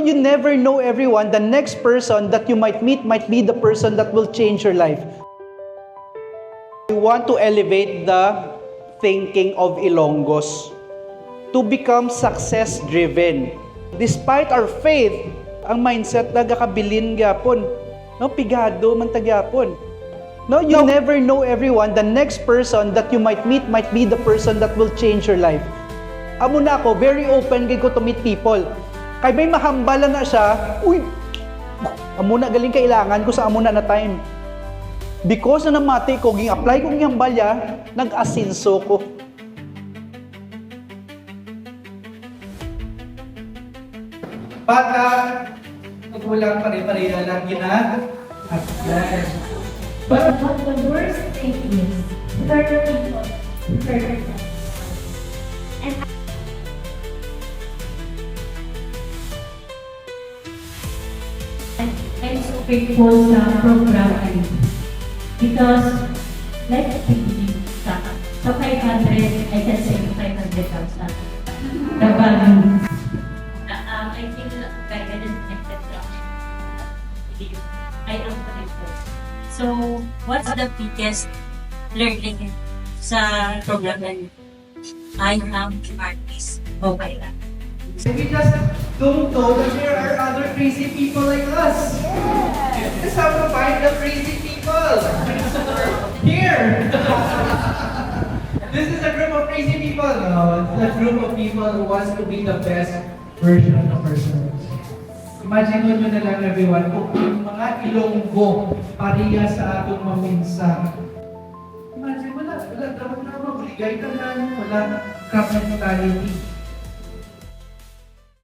you never know everyone. The next person that you might meet might be the person that will change your life. We want to elevate the thinking of Ilonggos to become success-driven. Despite our faith, ang mindset nagakabilin gyapon. No, pigado man tagyapon. No, you never know everyone. The next person that you might meet might be the person that will change your life. Amo na ako, very open gid ko to meet people. Kay may mahambala na siya, uy, amo na galing kailangan ko sa amo na time. Because na namati ko, ging-apply ko ng hambalya, nag-asinso ko. Baka, magwalang pare-pareha lang ginag. But what the worst thing is, there are people who hurt us. And I'm so grateful sa program because like sa 500, I can say 500,000. The value. I think guided and connected I am grateful. So, what's the biggest learning sa program na yun? I am artist. Okay lang. We just don't know that there are other crazy people like us. Just have to find the crazy people. Here. This is a group of crazy people. No, it's a group of people who wants to be the best version of ourselves. Imagine nyo na lang everyone, kung yung mga Ilonggo pariya sa atong maminsa. Imagine, wala, dapat na mabuligay ka na, wala crap mentality.